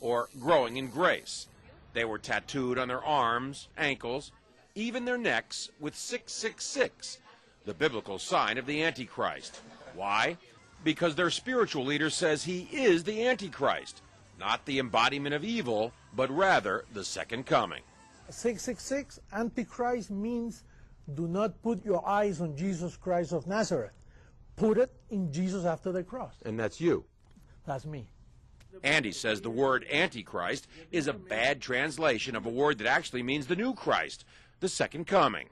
or growing in grace. They were tattooed on their arms, ankles, even their necks with 666, the biblical sign of the Antichrist. Why? Because their spiritual leader says he is the Antichrist, not the embodiment of evil, but rather the second coming. 666, Antichrist, means do not put your eyes on Jesus Christ of Nazareth. Put it in Jesus after the cross. And that's you. That's me. Andy says the word Antichrist is a bad translation of a word that actually means the new Christ, the second coming.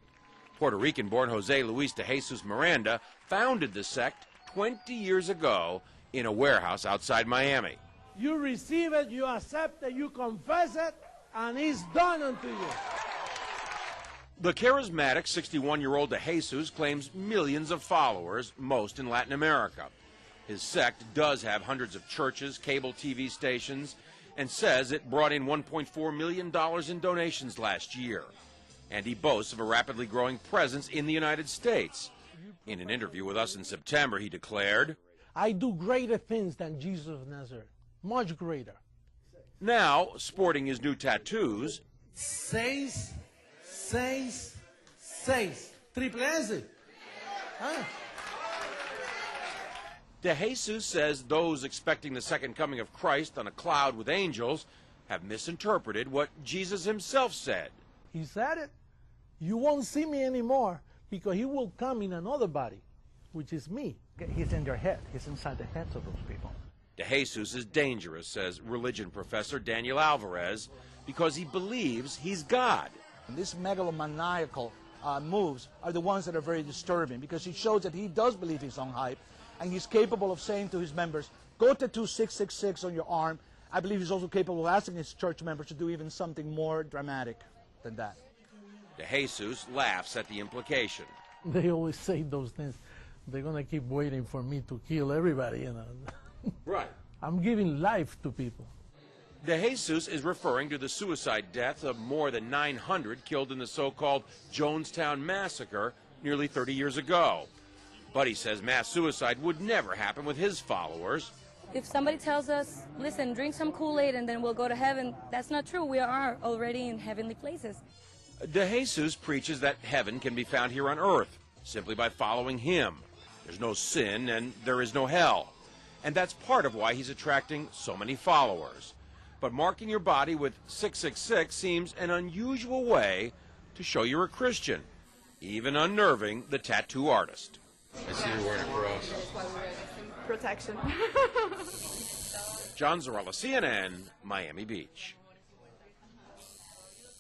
Puerto Rican-born Jose Luis de Jesus Miranda founded the sect 20 years ago in a warehouse outside Miami. You receive it, you accept it, you confess it, and it's done unto you. The charismatic 61-year-old de Jesus claims millions of followers, most in Latin America. His sect does have hundreds of churches, cable TV stations, and says it brought in $1.4 million in donations last year. And he boasts of a rapidly growing presence in the United States. In an interview with us in September, he declared, I do greater things than Jesus of Nazareth, much greater. Now, sporting his new tattoos, 666, triple S. Huh? de Jesus says those expecting the second coming of Christ on a cloud with angels have misinterpreted what Jesus himself said. He said it. You won't see me anymore because he will come in another body, which is me. He's in their head. He's inside the heads of those people. De Jesus is dangerous, says religion professor Daniel Alvarez, because he believes he's God. And these megalomaniacal moves are the ones that are very disturbing because it shows that he does believe his own hype, and he's capable of saying to his members, go tattoo 666 on your arm. I believe he's also capable of asking his church members to do even something more dramatic than that. De Jesus laughs at the implication. They always say those things. They're going to keep waiting for me to kill everybody, you know. Right. I'm giving life to people. De Jesus is referring to the suicide deaths of more than 900 killed in the so-called Jonestown massacre nearly 30 years ago. But he says mass suicide would never happen with his followers. If somebody tells us, listen, drink some Kool-Aid and then we'll go to heaven, that's not true. We are already in heavenly places. De Jesus preaches that heaven can be found here on earth simply by following him. There's no sin and there is no hell. And that's part of why he's attracting so many followers. But marking your body with 666 seems an unusual way to show you're a Christian, even unnerving the tattoo artist. I see you're wearing a cross. Protection. John Zarella, CNN, Miami Beach.